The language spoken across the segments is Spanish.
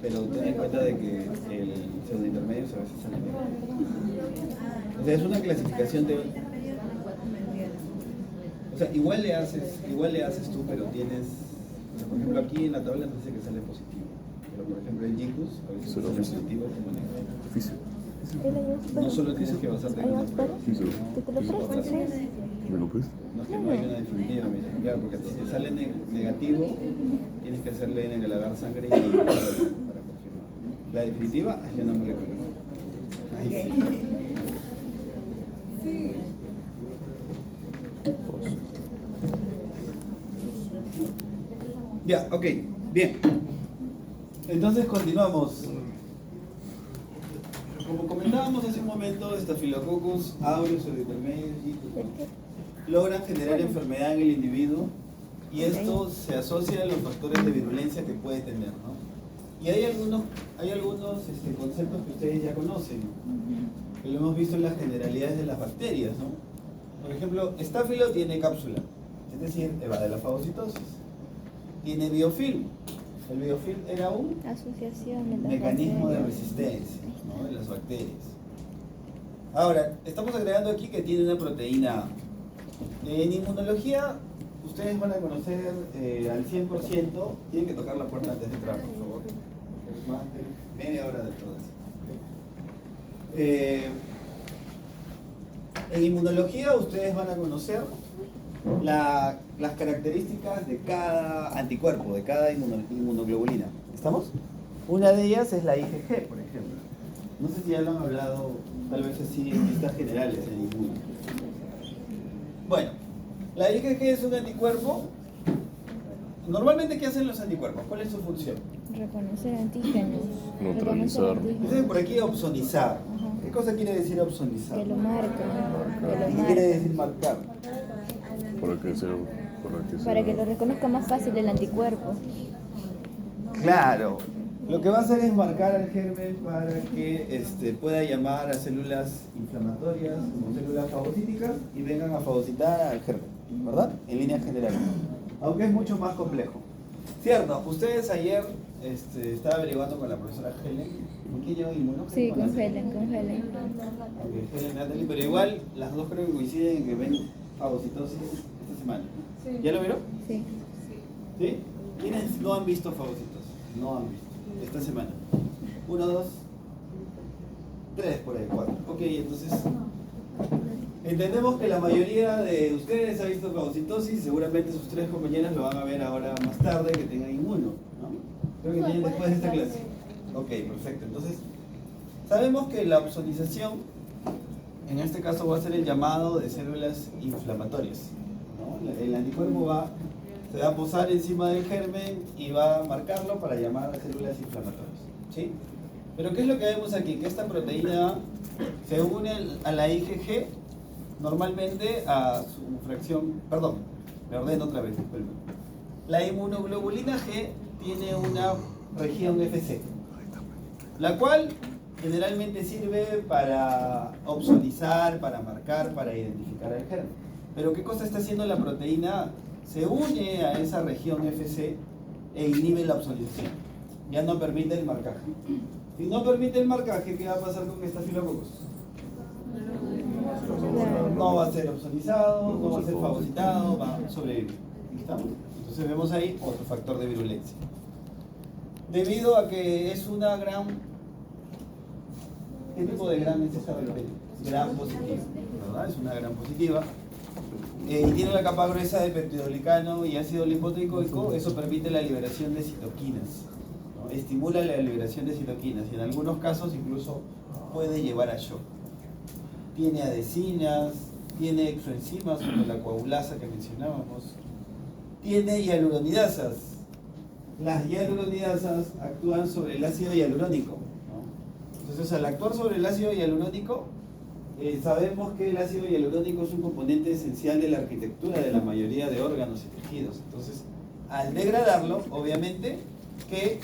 pero ten en cuenta de que el pseudointermedios a veces sale negativo. O sea, es una clasificación de... O sea, igual le haces tú, pero tienes... O sea, por ejemplo, aquí en la tabla nos dice que sale positivo. Pero por ejemplo el GICUS a veces sale positivo como negativo. No solo tienes que basarte en una prueba. ¿Que te lo prestes? ¿Me lo prestas? No, es que no hay una definitiva, mira. Claro, porque si te sale negativo, tienes que hacerle en el agar sangre y para confirmar. La definitiva, yo no me recuerdo. Ahí sí. Ya, ok, bien. Entonces continuamos. Como comentábamos hace un momento, Staphylococcus aureus, pseudointermedius, logran generar enfermedad en el individuo y esto se asocia a los factores de virulencia que puede tener, ¿no? Y hay algunos conceptos que ustedes ya conocen, que lo hemos visto en las generalidades de las bacterias, ¿no? Por ejemplo, Staphylo tiene cápsula, es decir, evade la fagocitosis. Tiene biofilm. El biofilm era un Asociación de las mecanismo de bacterias. resistencia, ¿no?, de las bacterias. Ahora, estamos agregando aquí que tiene una proteína A. En inmunología, ustedes van a conocer al 100%, tienen que tocar la puerta antes de entrar, por favor. Es más de media hora de todo eso. En inmunología, ustedes van a conocer las características de cada anticuerpo, de cada inmunoglobulina. ¿Estamos? Una de ellas es la IgG, por ejemplo. No sé si ya lo han hablado, tal vez así en listas generales en inmuno. Bueno, la IgG es un anticuerpo. Normalmente, ¿qué hacen los anticuerpos? ¿Cuál es su función? Reconocer antígenos. Neutralizar. Reconocer antígenos. Dice por aquí opsonizar. Ajá. ¿Qué cosa quiere decir opsonizar? Que lo marca. ¿Qué quiere decir marcar? Para que lo reconozca más fácil el anticuerpo. Claro. Lo que va a hacer es marcar al germen para que pueda llamar a células inflamatorias como células fagocíticas y vengan a fagocitar al germen, ¿verdad? En líneas generales. Aunque es mucho más complejo. Cierto, ustedes ayer estaba averiguando con la profesora Helen. ¿Con quién llevan inmuno? Sí, con Natalie. Helen, con Helen. Ok, Helen, Natalie, pero igual las dos creo que coinciden en que ven fagocitosis esta semana. Sí. ¿Ya lo vieron? Sí. ¿Sí? ¿Quiénes no han visto fagocitosis? No han visto. Esta semana. 1, 2, 3 por ahí, 4. Ok, entonces entendemos que la mayoría de ustedes ha visto fagocitosis, seguramente sus 3 compañeras lo van a ver ahora más tarde que tengan inmuno, ¿no? Creo que tienen después de esta clase. Ok, perfecto. Entonces, sabemos que la opsonización, en este caso, va a ser el llamado de células inflamatorias, ¿no? El anticuerpo se va a posar encima del germen y va a marcarlo para llamar a células inflamatorias, ¿sí? Pero ¿qué es lo que vemos aquí? Que esta proteína se une a la IgG normalmente a su fracción, perdón, me ordeno otra vez, disculpen. La inmunoglobulina G tiene una región FC, la cual generalmente sirve para opsonizar, para marcar, para identificar el germen. Pero ¿qué cosa está haciendo la proteína? Se une a esa región FC e inhibe la opsonización. Ya no permite el marcaje. Si no permite el marcaje, ¿qué va a pasar con Staphylococcus? No va a ser opsonizado, no va a ser fagocitado, va a sobrevivir. ¿Estamos? Entonces vemos ahí otro factor de virulencia. Debido a que es una gran... ¿Qué tipo de gran es esta bacteria? Gran positiva, ¿verdad? Es una gran positiva. Y tiene una capa gruesa de peptidoglicano y ácido lipoico, eso permite la liberación de citoquinas, ¿no? Estimula la liberación de citoquinas y en algunos casos incluso puede llevar a shock. Tiene adhesinas, tiene exoenzimas como la coagulasa que mencionábamos, tiene hialuronidasas. Las hialuronidasas actúan sobre el ácido hialurónico, ¿no? Entonces, al actuar sobre el ácido hialurónico, sabemos que el ácido hialurónico es un componente esencial de la arquitectura de la mayoría de órganos y tejidos. Entonces, al degradarlo, obviamente que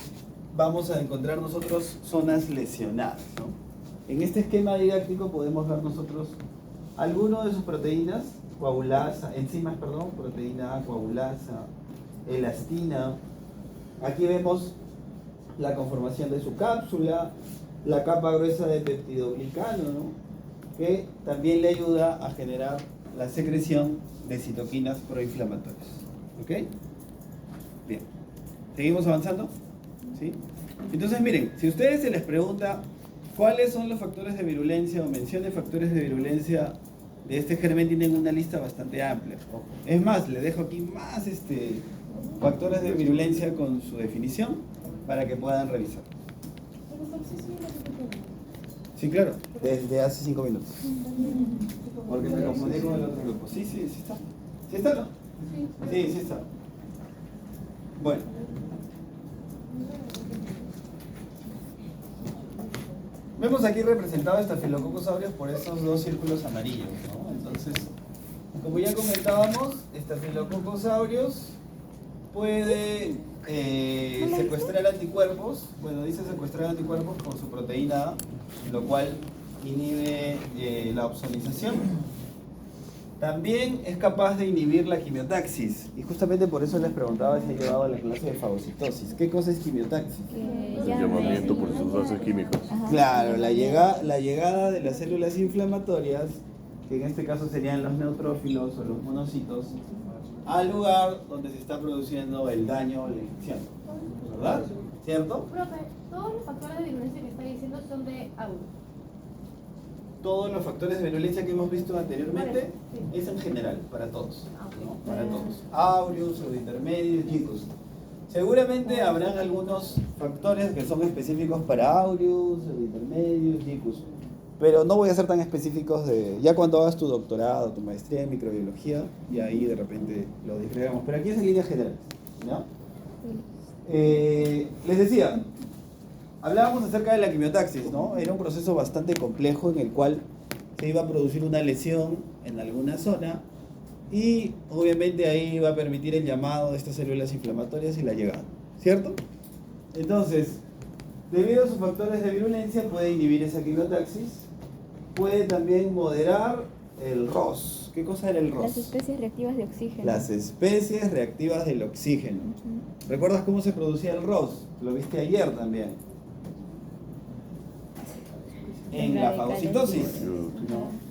vamos a encontrar nosotros zonas lesionadas, ¿no? En este esquema didáctico podemos ver nosotros algunas de sus proteínas, coagulasa, enzimas, perdón, proteína A, coagulasa, elastina. Aquí vemos la conformación de su cápsula, la capa gruesa de peptidoglicano, ¿no? Que también le ayuda a generar la secreción de citoquinas proinflamatorias. ¿Ok? Bien. ¿Seguimos avanzando? ¿Sí? Entonces, miren, si a ustedes se les pregunta cuáles son los factores de virulencia o mencione factores de virulencia de este germen, tienen una lista bastante amplia. Es más, le dejo aquí más factores de virulencia con su definición para que puedan revisar. Sí, claro, desde hace 5 minutos. Porque me confundí con el otro grupo. Sí, sí, sí está. ¿Sí está, no? Sí, sí está. Bueno. Vemos aquí representado Staphylococcus aureus por estos dos círculos amarillos, ¿no? Entonces, como ya comentábamos, Staphylococcus aureus puede secuestrar anticuerpos. Bueno, dice secuestrar anticuerpos por su proteína A, lo cual inhibe la opsonización. También es capaz de inhibir la quimiotaxis. Y justamente por eso les preguntaba si he llevado la clase de fagocitosis. ¿Qué cosa es quimiotaxis? El llamamiento por sustancias químicas. Ajá. Claro, la llegada de las células inflamatorias, que en este caso serían los neutrófilos o los monocitos, al lugar donde se está produciendo el daño o la infección. ¿Verdad? ¿Cierto? Profe, todos los factores de virulencia que está diciendo son de audio. Todos los factores de virulencia que hemos visto anteriormente Sí. es en general, para todos. Ah, ok. ¿No? Para todos. Aureus, pseudointermedios, chicos. Seguramente habrán algunos factores que son específicos para Aureus, pseudointermedios, chicos. Pero no voy a ser tan específicos ya cuando hagas tu doctorado, tu maestría en microbiología, y ahí de repente lo disgregamos. Pero aquí es en líneas generales, ¿no? Les decía, hablábamos acerca de la quimiotaxis, ¿no? Era un proceso bastante complejo en el cual se iba a producir una lesión en alguna zona y obviamente ahí va a permitir el llamado de estas células inflamatorias y la llegada, ¿cierto? Entonces, debido a sus factores de virulencia puede inhibir esa quimiotaxis, puede también moderar el ROS. ¿Qué cosa era el ROS? Las especies reactivas de oxígeno. Las especies reactivas del oxígeno. Ujú. ¿Recuerdas cómo se producía el ROS? Lo viste ayer también. En la fagocitosis. ¿No?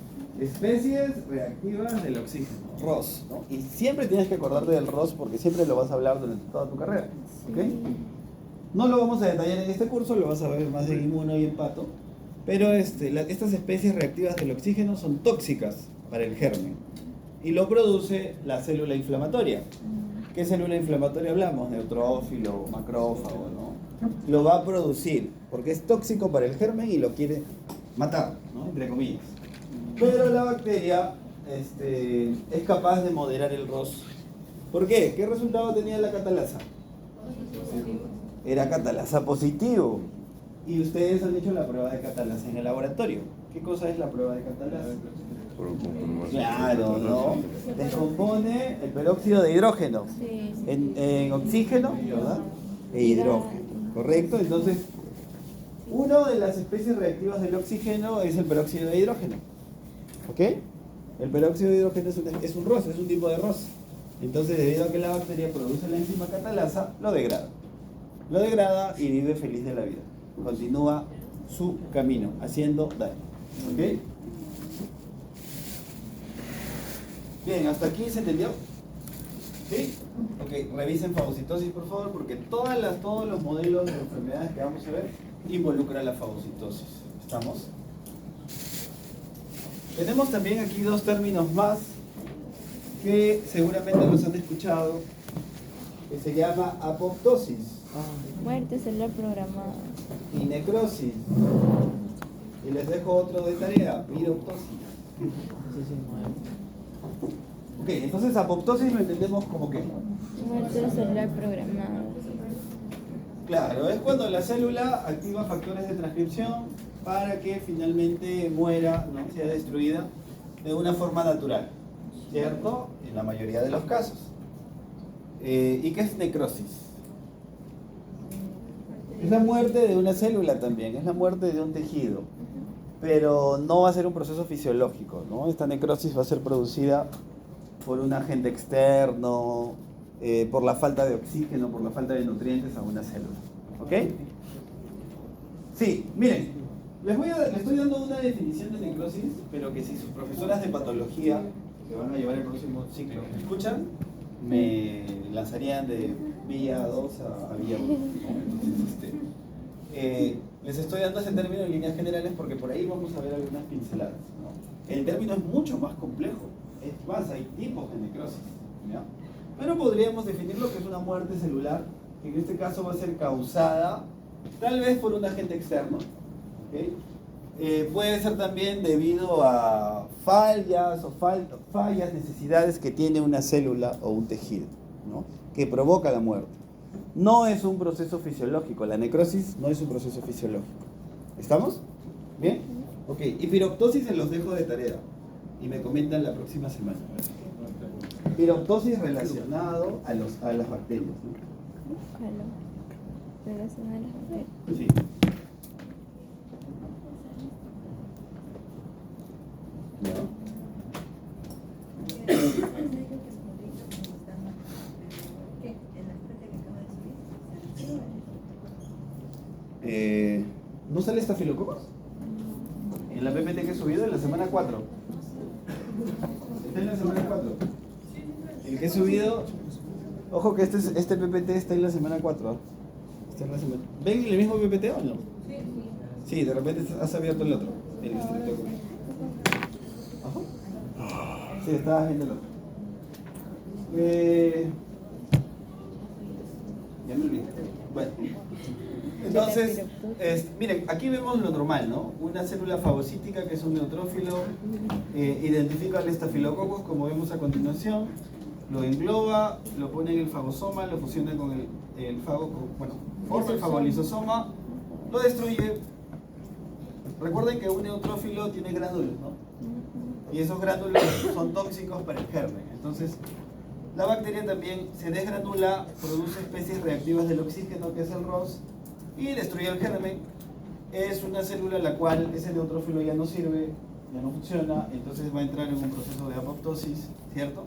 Especies reactivas del oxígeno, ROS, ¿no? Y siempre tienes que acordarte del ROS porque siempre lo vas a hablar durante toda tu carrera, ¿ok? No lo vamos a detallar en este curso, lo vas a ver más en inmuno y en pato, pero estas especies reactivas del oxígeno son tóxicas para el germen y lo produce la célula inflamatoria. ¿Qué célula inflamatoria hablamos? Neutrófilo, macrófago, ¿no? Lo va a producir porque es tóxico para el germen y lo quiere matar, ¿no? Entre comillas. Pero la bacteria es capaz de moderar el ROS. ¿Por qué? ¿Qué resultado tenía la catalasa? Era catalasa positivo. Y ustedes han hecho la prueba de catalasa en el laboratorio. ¿Qué cosa es la prueba de catalasa? Claro, ¿no? Descompone el peróxido de hidrógeno Sí, sí. en oxígeno, ¿verdad? E hidrógeno, ¿correcto? Entonces, una de las especies reactivas del oxígeno es el peróxido de hidrógeno. ¿Ok? El peróxido de hidrógeno es un ROS, es un tipo de ROS. Entonces, debido a que la bacteria produce la enzima catalasa, lo degrada. Lo degrada y vive feliz de la vida. Continúa su camino, haciendo daño. ¿Ok? Bien, ¿hasta aquí se entendió? ¿Sí? Ok, revisen fagocitosis por favor, porque todos los modelos de enfermedades que vamos a ver involucran la fagocitosis. ¿Estamos? Tenemos también aquí dos términos más que seguramente los han escuchado, que se llama apoptosis Muerte celular programada. y necrosis. Y les dejo otro de tarea, piroptosis. Ok, entonces apoptosis lo entendemos como que, Muerte celular programada. claro, es cuando la célula activa factores de transcripción para que finalmente muera, ¿no? Sea destruida de una forma natural, ¿cierto? En la mayoría de los casos. ¿Y qué es necrosis? Es la muerte de una célula también, es la muerte de un tejido, pero no va a ser un proceso fisiológico, ¿no? Esta necrosis va a ser producida por un agente externo, por la falta de oxígeno, por la falta de nutrientes a una célula, ¿ok? Sí, miren, les estoy dando una definición de necrosis, pero que si sus profesoras de patología, que van a llevar el próximo ciclo, escuchan, me lanzarían de vía 2 a vía 1. Entonces, les estoy dando ese término en líneas generales porque por ahí vamos a ver algunas pinceladas, ¿no? El término es mucho más complejo, es más, hay tipos de necrosis, ¿ya? Pero podríamos definir lo que es una muerte celular, que en este caso va a ser causada tal vez por un agente externo, ¿okay? Puede ser también debido a fallas, necesidades que tiene una célula o un tejido, ¿no? Que provoca la muerte. No es un proceso fisiológico, la necrosis no es un proceso fisiológico. ¿Estamos? ¿Bien? Ok, y piroptosis se los dejo de tarea y me comentan la próxima semana. Piroptosis relacionado a las bacterias, ¿no? Búscalo. Relacionado a las bacterias. Sí. ¿No sale estafilococos? En la PPT que he subido en la semana 4. Está en la semana 4. El que he subido, ojo que este PPT está en la semana 4. Está en la semana. ¿Ven el mismo PPT o no? Sí, de repente has abierto el otro, el estreptococo. Ajá. Sí, estabas viendo el otro. Ya me olvidé. Bueno. Entonces, miren, aquí vemos lo normal, ¿no? Una célula fagocítica que es un neutrófilo, identifica al estafilococos como vemos a continuación, lo engloba, lo pone en el fagosoma, lo fusiona con el forma el fagolisosoma, lo destruye. Recuerden que un neutrófilo tiene gránulos, ¿no? Y esos gránulos son tóxicos para el germen. Entonces, la bacteria también se desgranula, produce especies reactivas del oxígeno, que es el ROS, y destruye el germen. Es una célula la cual ese neutrófilo ya no sirve, ya no funciona, entonces va a entrar en un proceso de apoptosis, ¿cierto?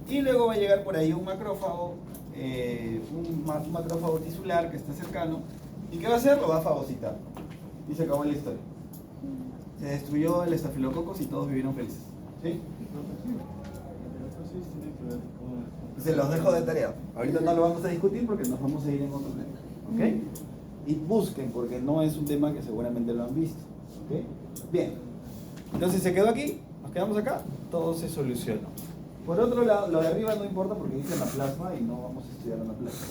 Y luego va a llegar por ahí un macrófago tisular que está cercano, ¿y qué va a hacer? Lo va a fagocitar. Y se acabó la historia. Se destruyó el estafilococos y todos vivieron felices. ¿Sí? Se los dejo de tarea. Ahorita no lo vamos a discutir porque nos vamos a ir en otro tema. ¿Ok? Y busquen porque no es un tema que seguramente lo han visto. ¿Ok? Bien. Entonces se quedó aquí, nos quedamos acá, todo se soluciona. Por otro lado, lo de arriba no importa porque dice anaplasma y no vamos a estudiar anaplasma.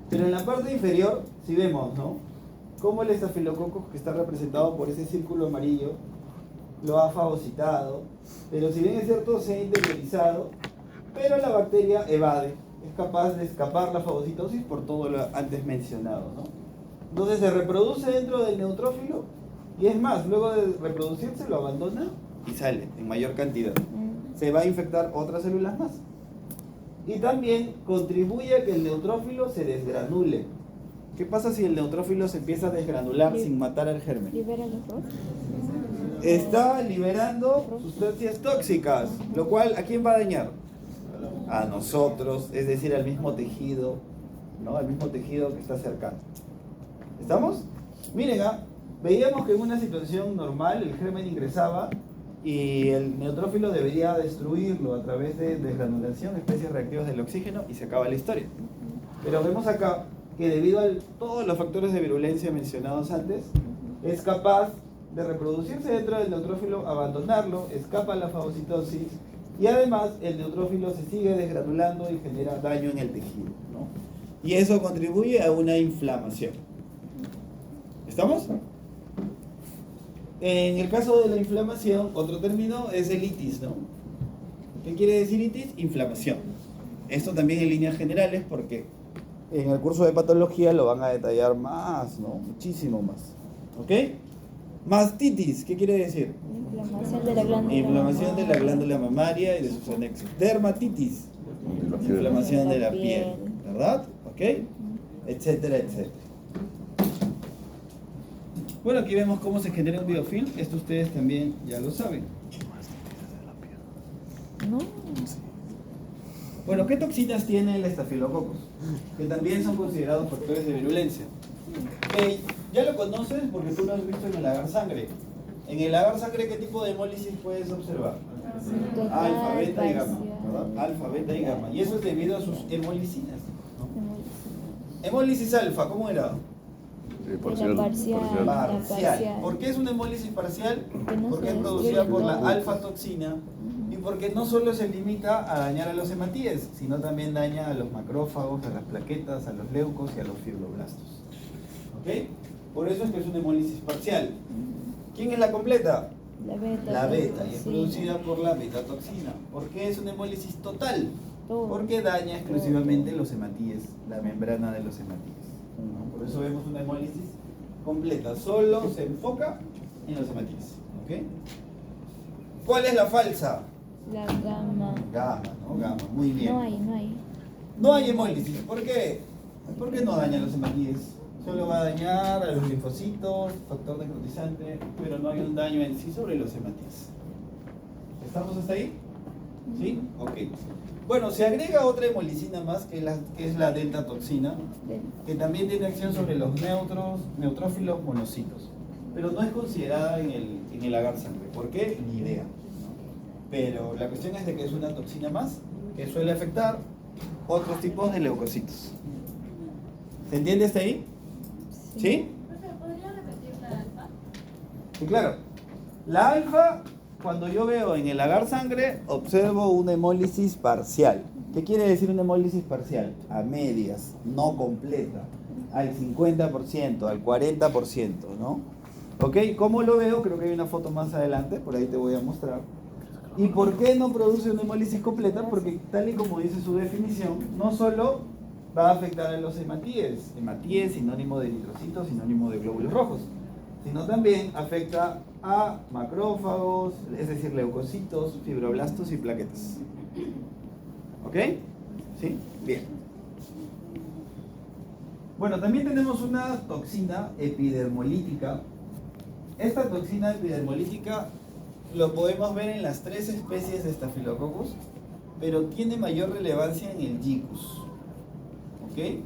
Pero en la parte inferior, si vemos, ¿no? Cómo el estafilococos, que está representado por ese círculo amarillo, lo ha fagocitado, pero si bien es cierto, se ha interiorizado, pero la bacteria evade, es capaz de escapar la fagocitosis por todo lo antes mencionado, ¿no? Entonces se reproduce dentro del neutrófilo y es más, luego de reproducirse lo abandona y sale en mayor cantidad. Se va a infectar otras células más. Y también contribuye a que el neutrófilo se desgranule. ¿Qué pasa si el neutrófilo se empieza a desgranular sin matar al germen? ¿Libera los dos? Está liberando sustancias tóxicas, lo cual ¿a quién va a dañar? A nosotros, es decir, al mismo tejido, ¿no? Al mismo tejido que está cercano. ¿Estamos? Miren, veíamos que en una situación normal el germen ingresaba y el neutrófilo debería destruirlo a través de desgranulación, especies reactivas del oxígeno, y se acaba la historia. Pero vemos acá que debido a todos los factores de virulencia mencionados antes, es capaz de reproducirse dentro del neutrófilo, abandonarlo, escapa la fagocitosis y además el neutrófilo se sigue desgranulando y genera daño en el tejido, ¿no? Y eso contribuye a una inflamación. ¿Estamos? En el caso de la inflamación, otro término es el itis, ¿no? ¿Qué quiere decir itis? Inflamación. Esto también en líneas generales porque en el curso de patología lo van a detallar más, ¿no? Muchísimo más. ¿Ok? Mastitis, ¿qué quiere decir? Inflamación de la glándula. Inflamación de la glándula mamaria y de sus anexos. Dermatitis, inflamación de la piel, ¿verdad? ¿Ok? Etcétera, etcétera. Bueno, aquí vemos cómo se genera un biofilm. Esto ustedes también ya lo saben. No. Bueno, ¿qué toxinas tiene el estafilococos? Que también son considerados factores de virulencia. Ya lo conoces porque tú lo has visto en el agar sangre. En el agar sangre, ¿qué tipo de hemólisis puedes observar? Total, Alfa, beta y gamma, parcial. ¿verdad? Alfa, beta y gamma. Y eso es debido a sus hemolicinas, ¿no? Hemólisis alfa, ¿cómo era? Parcial. parcial. Parcial. ¿Por qué es una hemólisis parcial? no Porque se es producida destruye por la todo. alfa toxina y porque no solo se limita a dañar a los hematíes, sino también daña a los macrófagos, a las plaquetas, a los leucos y a los fibroblastos. ¿Ok? Por eso es que es una hemólisis parcial. ¿Quién es la completa? La beta. La beta, y es sí. producida por la beta toxina. ¿Por qué es una hemólisis total? Todo. Porque daña exclusivamente los hematíes, la membrana de los hematíes. ¿No? Por eso vemos una hemólisis completa, solo se enfoca en los hematíes. ¿Ok? ¿Cuál es la falsa? La gamma. Gamma, ¿no? Gamma, muy bien. No hay. No hay hemólisis, ¿por qué? Porque no daña los hematíes. Solo va a dañar a los linfocitos, factor necrotizante, pero no hay un daño en sí sobre los hematíes. ¿Estamos hasta ahí? ¿Sí? Ok. Bueno, se agrega otra hemolicina más, que es la delta toxina, que también tiene acción sobre los neutrófilos monocitos, pero no es considerada en el agar sangre. ¿Por qué? Ni idea, ¿no? Pero la cuestión es de que es una toxina más que suele afectar otros tipos de leucocitos. ¿Se entiende hasta ahí? ¿Sí? ¿Podría repetir la alfa? Sí, claro. La alfa, cuando yo veo en el agar sangre, observo una hemólisis parcial. ¿Qué quiere decir una hemólisis parcial? A medias, no completa, al 50%, al 40%, ¿no? ¿Ok? ¿Cómo lo veo? Creo que hay una foto más adelante, por ahí te voy a mostrar. ¿Y por qué no produce una hemólisis completa? Porque tal y como dice su definición, no solo va a afectar a los hematíes, hematíes sinónimo de eritrocitos, sinónimo de glóbulos rojos, sino también afecta a macrófagos, es decir, leucocitos, fibroblastos y plaquetas. ¿Ok? ¿Sí? Bien. Bueno, también tenemos una toxina epidermolítica. Esta toxina epidermolítica lo podemos ver en las 3 especies de Staphylococcus, pero tiene mayor relevancia en el Gicus. ¿Ok?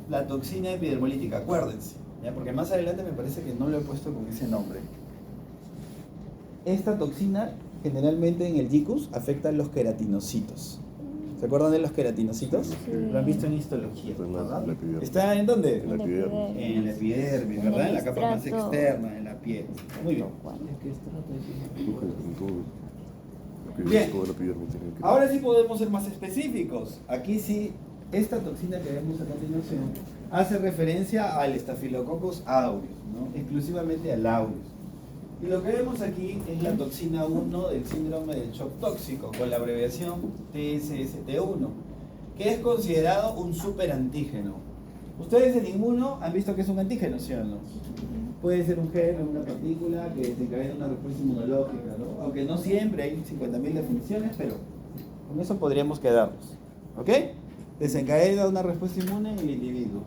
La toxina epidermolítica, acuérdense, ¿ya? Porque más adelante me parece que no lo he puesto con ese nombre. Esta toxina generalmente en el Gicus afecta a los queratinocitos. ¿Se acuerdan de los queratinocitos? Sí. Lo han visto en histología, En la ¿verdad? epidermis. ¿Está en dónde? En la epidermis. En la epidermis, En ¿verdad? el En la capa más estrato. externa, en la piel. Muy bien. En todo. Bien. Toda la epidermis tiene que- Ahora sí podemos ser más específicos. Aquí sí, esta toxina que vemos a continuación hace referencia al Staphylococcus aureus, ¿no? Exclusivamente al aureus. Y lo que vemos aquí es la toxina 1 del síndrome del shock tóxico, con la abreviación TSST1, que es considerado un superantígeno. Ustedes en ninguno han visto que es un antígeno, ¿sí o no? Puede ser un gen o una partícula que desencadena una respuesta inmunológica, ¿no? Aunque no siempre, hay 50.000 definiciones, pero con eso podríamos quedarnos. ¿Ok? Desencadena una respuesta inmune en el individuo.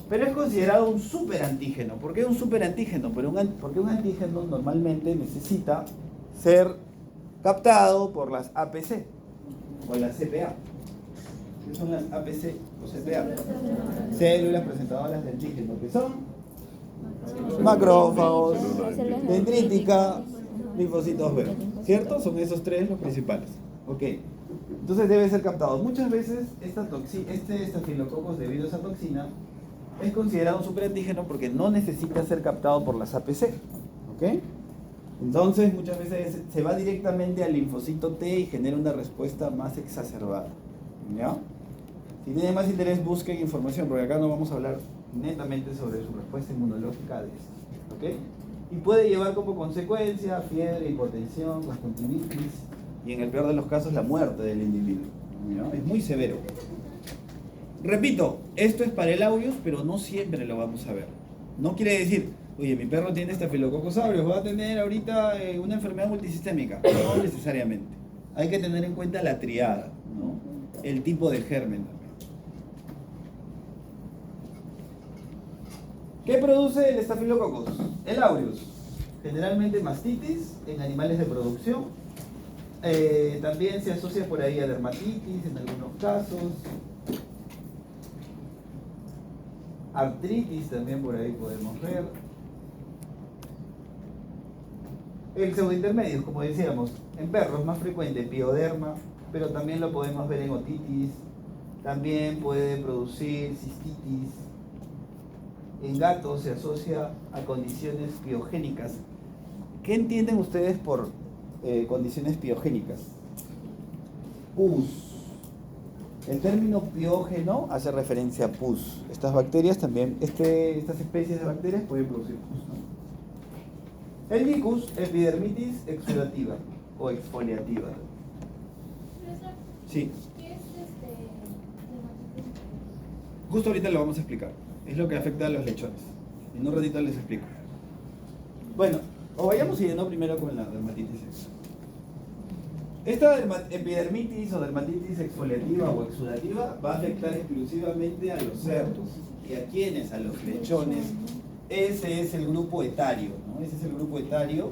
Pero es considerado un superantígeno. ¿Por qué un superantígeno? Porque un antígeno normalmente necesita ser captado por las APC o las CPA. ¿Qué son las APC o CPA? Células presentadoras de antígeno, que son macrófagos, dendrítica, linfocitos B. ¿Cierto? Son esos 3 los principales. Ok. Entonces debe ser captado. Muchas veces este Staphylococcus, debido a esa toxina, es considerado un superantígeno porque no necesita ser captado por las APC. ¿Ok? Entonces muchas veces se va directamente al linfocito T y genera una respuesta más exacerbada. ¿Ya? Si tienen más interés, busquen información, porque acá no vamos a hablar netamente sobre su respuesta inmunológica de esto. ¿Ok? Y puede llevar como consecuencia fiebre, hipotensión, conjuntivitis y en el peor de los casos la muerte del individuo. ¿Ya? Es muy severo. Repito, esto es para el aureus, pero no siempre lo vamos a ver. No quiere decir, oye, mi perro tiene Staphylococcus aureus, va a tener ahorita una enfermedad multisistémica. No necesariamente. Hay que tener en cuenta la triada, ¿no? El tipo de germen también. ¿Qué produce el Staphylococcus? El aureus. Generalmente mastitis en animales de producción. También se asocia por ahí a dermatitis en algunos casos. artritis también por ahí podemos ver. El pseudointermedio, como decíamos, en perros más frecuente, pioderma, pero también lo podemos ver en otitis, también puede producir cistitis. En gatos se asocia a condiciones piogénicas. ¿Qué entienden ustedes por condiciones piogénicas? Pus. El término piógeno hace referencia a pus. Estas bacterias también, estas especies de bacterias pueden producir pus, ¿no? El icus, epidermitis exudativa o exfoliativa. Profesor, Sí, ¿qué es dermatitis? justo ahorita lo vamos a explicar. Es lo que afecta a los lechones. En un ratito les explico. Bueno, o vayamos siguiendo primero con la dermatitis exudativa. Esta epidermitis o dermatitis exfoliativa o exudativa va a afectar exclusivamente a los cerdos. ¿Y a quiénes? A los lechones. Ese es el grupo etario, ¿no? Ese es el grupo etario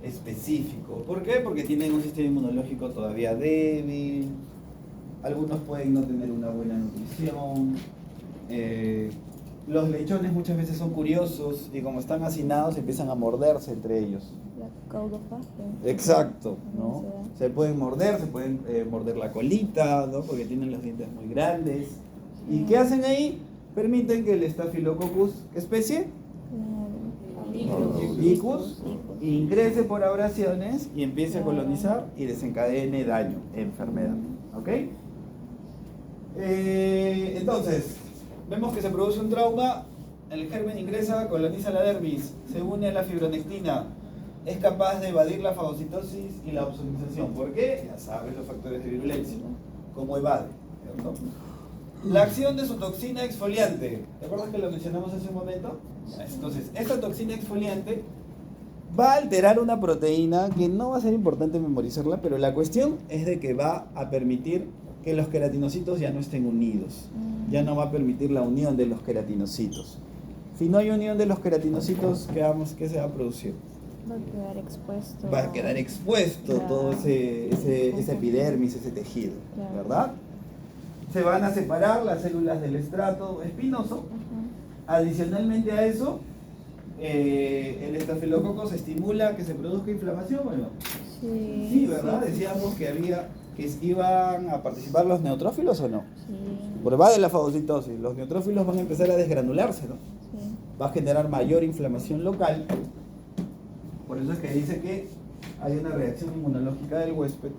específico. ¿Por qué? Porque tienen un sistema inmunológico todavía débil. Algunos pueden no tener una buena nutrición. Los lechones muchas veces son curiosos y como están hacinados empiezan a morderse entre ellos. La caudofagia. Exacto, ¿no? Se da. Se pueden morder la colita, ¿no? Porque tienen los dientes muy grandes. ¿Y qué hacen ahí? Permiten que el Staphylococcus, ¿qué especie? Icus, ingrese por abrasiones y empiece a colonizar y desencadene daño, enfermedad. ¿Ok? Entonces, vemos que se produce un trauma, el germen ingresa, coloniza la dermis, se une a la fibronectina, es capaz de evadir la fagocitosis y la opsonización. ¿Por qué? Ya sabes los factores de virulencia, ¿no? Cómo evade, ¿cierto? La acción de su toxina exfoliante, ¿te acuerdas que lo mencionamos hace un momento? Entonces, esta toxina exfoliante va a alterar una proteína que no va a ser importante memorizarla, pero la cuestión es de que va a permitir que los queratinocitos ya no estén unidos. Ya no va a permitir la unión de los queratinocitos. Si no hay unión de los queratinocitos, ¿qué se va a producir? Va a quedar expuesto. Va a quedar expuesto Claro. todo ese epidermis, ese tejido, Claro. ¿verdad? Se van a separar las células del estrato espinoso. Adicionalmente a eso, el estafilococcus estimula que se produzca inflamación, ¿o no? Sí, Sí, ¿verdad? sí, Decíamos que iban a participar los neutrófilos, ¿o no? sí, Por va de la fagocitosis, los neutrófilos van a empezar a desgranularse, ¿no? sí. Va a generar mayor inflamación local. Por eso es que dice que hay una reacción inmunológica del huésped.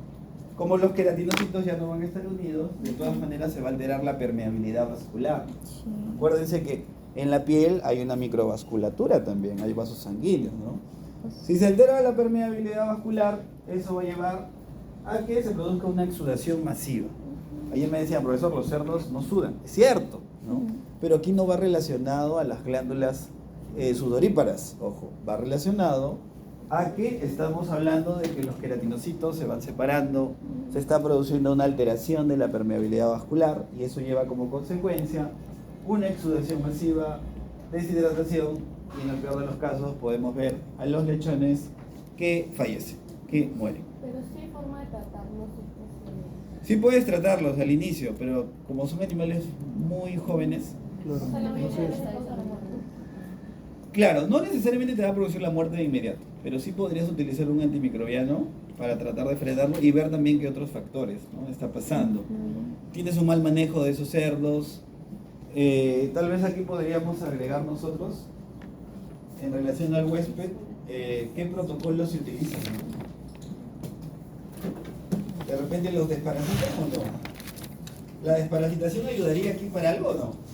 Como los queratinocitos ya no van a estar unidos, de todas maneras se va a alterar la permeabilidad vascular. Sí. Acuérdense que en la piel hay una microvasculatura también, hay vasos sanguíneos, ¿no? Pues, Si se altera la permeabilidad vascular, eso va a llevar a que se produzca una exudación masiva. Ayer me decían, profesor, los cerdos no sudan. Es cierto, ¿no? Pero aquí no va relacionado a las glándulas sudoríparas, ojo, va relacionado a que estamos hablando de que los queratinocitos se van separando, se está produciendo una alteración de la permeabilidad vascular y eso lleva como consecuencia una exudación masiva, deshidratación y en el peor de los casos podemos ver a los lechones que fallecen, que mueren. Pero sí hay forma de tratarlos. Sí puedes tratarlos al inicio, pero como son animales muy jóvenes, O sea, la mayoría de veces causa la muerte. claro, no necesariamente te va a producir la muerte de inmediato, pero sí podrías utilizar un antimicrobiano para tratar de frenarlo y ver también qué otros factores, ¿no? Está pasando. Tienes un mal manejo de esos cerdos. Tal vez aquí podríamos agregar nosotros, en relación al huésped, qué protocolos se utilizan, ¿no? De repente los desparasitan o no. ¿La desparasitación ayudaría aquí para algo o no?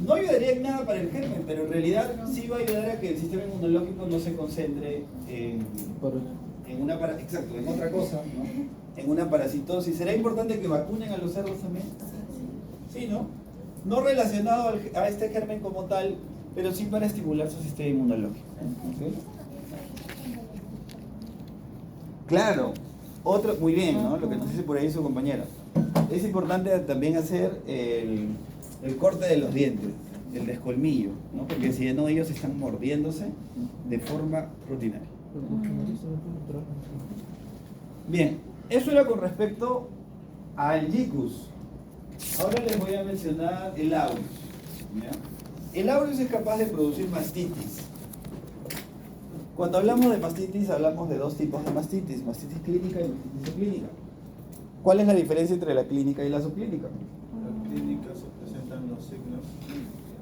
No ayudaría en nada para el germen, pero en realidad sí va a ayudar a que el sistema inmunológico no se concentre en otra cosa, ¿no? En una parasitosis. ¿Será importante que vacunen a los cerdos también? Sí, ¿no? No relacionado a este germen como tal, pero sí para estimular su sistema inmunológico. ¿Ok? Claro, muy bien, ¿no? Lo que nos dice por ahí su compañera. Es importante también hacer el corte de los dientes, el descolmillo, ¿no? Porque si no, ellos están mordiéndose de forma rutinaria. Bien, eso era con respecto al Gicus. Ahora les voy a mencionar el Aureus, ¿ya? El aureus es capaz de producir mastitis. Cuando hablamos de mastitis, hablamos de dos tipos de mastitis clínica y mastitis subclínica. ¿Cuál es la diferencia entre la clínica y la subclínica? La clínica se presentan los signos,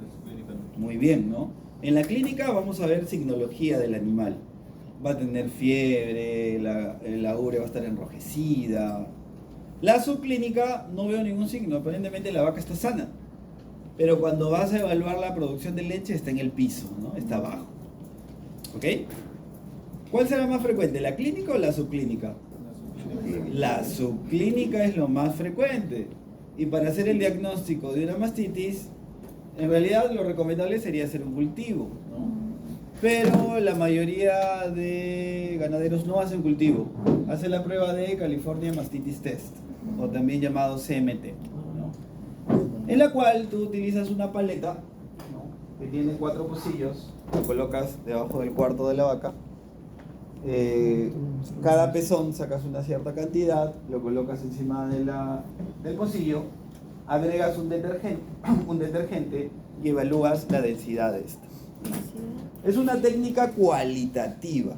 la subclínica no. Muy bien, ¿no? En la clínica vamos a ver signología del animal. Va a tener fiebre, la urea va a estar enrojecida. La subclínica no veo ningún signo, aparentemente la vaca está sana. Pero cuando vas a evaluar la producción de leche está en el piso, ¿no? Está abajo. ¿Ok? ¿Cuál será más frecuente, la clínica o la subclínica? La subclínica es lo más frecuente. Y para hacer el diagnóstico de una mastitis, en realidad lo recomendable sería hacer un cultivo, ¿no? Pero la mayoría de ganaderos no hacen cultivo. Hacen la prueba de California Mastitis Test, o también llamado CMT, ¿no? En la cual tú utilizas una paleta, ¿no? Que tiene 4 pocillos, lo colocas debajo del cuarto de la vaca. Cada pezón sacas una cierta cantidad, lo colocas encima del pocillo, agregas un detergente y evalúas la densidad de esta. Es una técnica cualitativa.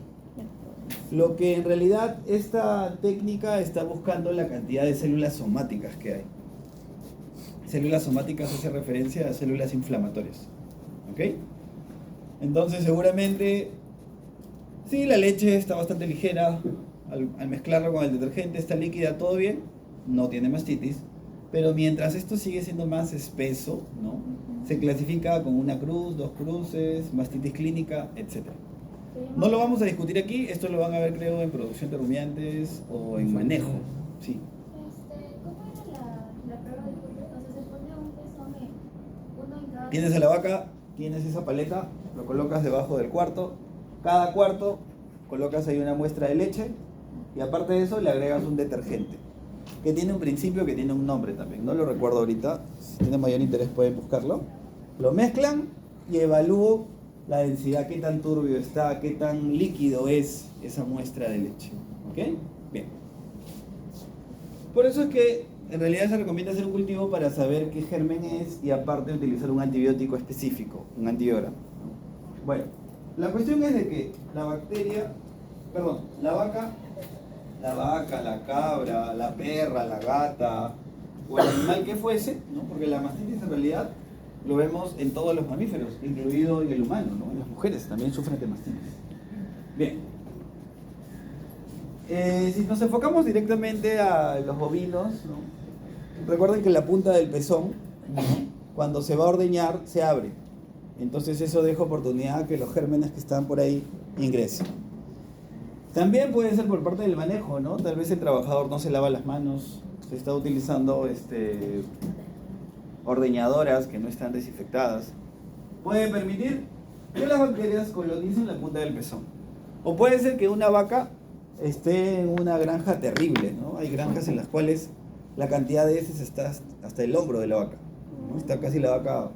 Lo que en realidad esta técnica está buscando la cantidad de células somáticas que hay. Células somáticas hace referencia a células inflamatorias. ¿Ok? Entonces seguramente, si la leche está bastante ligera, al mezclarla con el detergente está líquida, todo bien, no tiene mastitis, pero mientras esto sigue siendo más espeso, ¿no? Se clasifica con una cruz, 2 cruces, mastitis clínica, etc. No lo vamos a discutir aquí, esto lo van a ver creo en producción de rumiantes o en manejo. Sí. ¿Cómo era la prueba de Julio? O sea, se pone un pezón uno en cada... Tienes a la vaca, tienes esa paleta, lo colocas debajo del cuarto. Cada cuarto colocas ahí una muestra de leche y aparte de eso le agregas un detergente que tiene un principio, que tiene un nombre también. No lo recuerdo ahorita, si tienen mayor interés pueden buscarlo. Lo mezclan y evalúo la densidad, qué tan turbio está, qué tan líquido es esa muestra de leche. ¿Ok? Bien. Por eso es que en realidad se recomienda hacer un cultivo para saber qué germen es y aparte utilizar un antibiótico específico, un antibiógrafo. Bueno, la cuestión es de que la vaca, la cabra, la perra, la gata o el animal que fuese, ¿no? Porque la mastitis en realidad lo vemos en todos los mamíferos, incluido en el humano, ¿no? En las mujeres también sufren de mastitis. Bien. Si nos enfocamos directamente a los bovinos, ¿no? Recuerden que la punta del pezón, ¿no? Cuando se va a ordeñar, se abre. Entonces eso deja oportunidad a que los gérmenes que están por ahí ingresen. También puede ser por parte del manejo, ¿no? Tal vez el trabajador no se lava las manos, se está utilizando ordeñadoras que no están desinfectadas. Puede permitir que las bacterias colonicen la punta del pezón. O puede ser que una vaca esté en una granja terrible, ¿no? Hay granjas en las cuales la cantidad de heces está hasta el hombro de la vaca, ¿no? Está casi la vaca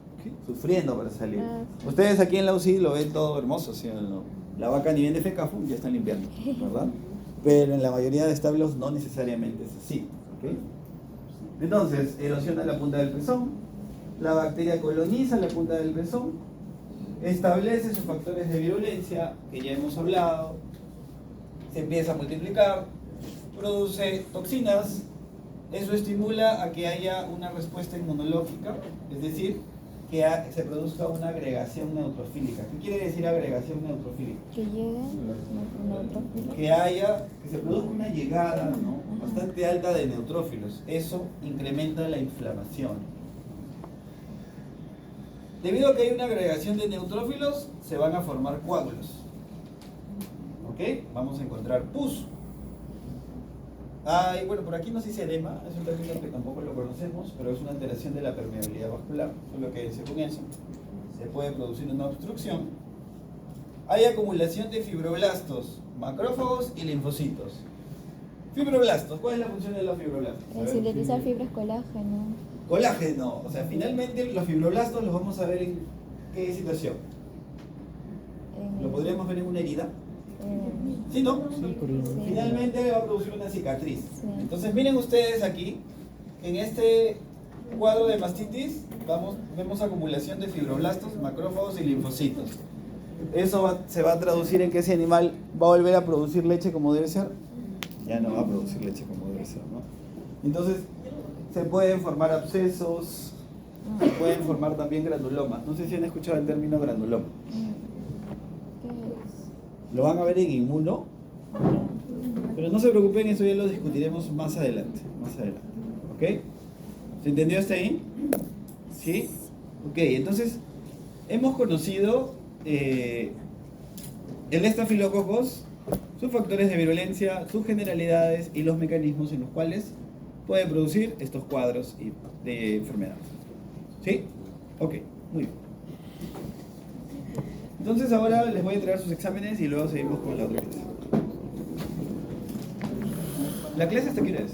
sufriendo para salir. Ustedes aquí en la UCI lo ven todo hermoso, ¿sí o no? La vaca ni bien defeca, ya están limpiando, ¿verdad? Pero en la mayoría de establos no necesariamente es así, ¿ok? Entonces, erosiona la punta del pezón, la bacteria coloniza la punta del pezón, establece sus factores de virulencia, que ya hemos hablado, se empieza a multiplicar, produce toxinas, eso estimula a que haya una respuesta inmunológica, es decir, que se produzca una agregación neutrofílica. ¿Qué quiere decir agregación neutrofílica? Que lleguen neutrófilos. Que se produzca una llegada, ¿no? Bastante alta de neutrófilos. Eso incrementa la inflamación. Debido a que hay una agregación de neutrófilos, se van a formar coágulos. ¿Ok? Vamos a encontrar pus. Y bueno, por aquí no se dice edema, es un término que tampoco lo conocemos, pero es una alteración de la permeabilidad vascular, solo que según eso se puede producir una obstrucción. Hay acumulación de fibroblastos, macrófagos y linfocitos. Fibroblastos, ¿cuál es la función de los fibroblastos? Sintetizar fibras colágeno. Colágeno, o sea, finalmente los fibroblastos los vamos a ver en qué situación. ¿Lo podríamos ver en una herida? ¿Sí, no? Sí. Finalmente va a producir una cicatriz. Sí. Entonces miren ustedes aquí, en este cuadro de mastitis, vemos acumulación de fibroblastos, macrófagos y linfocitos. ¿Eso se va a traducir en que ese animal va a volver a producir leche como debe ser? Ya no va a producir leche como debe ser, ¿no? Entonces, se pueden formar abscesos, se pueden formar también granulomas. No sé si han escuchado el término granuloma. ¿Qué es? Lo van a ver en inmuno, pero no se preocupen, eso ya lo discutiremos más adelante. ¿Ok? ¿Se entendió hasta ahí? ¿Sí? Ok, entonces hemos conocido el estafilococos, sus factores de virulencia, sus generalidades y los mecanismos en los cuales puede producir estos cuadros de enfermedad. ¿Sí? Ok, muy bien. Entonces ahora les voy a entregar sus exámenes y luego seguimos con la otra clase. ¿La clase hasta qué hora es?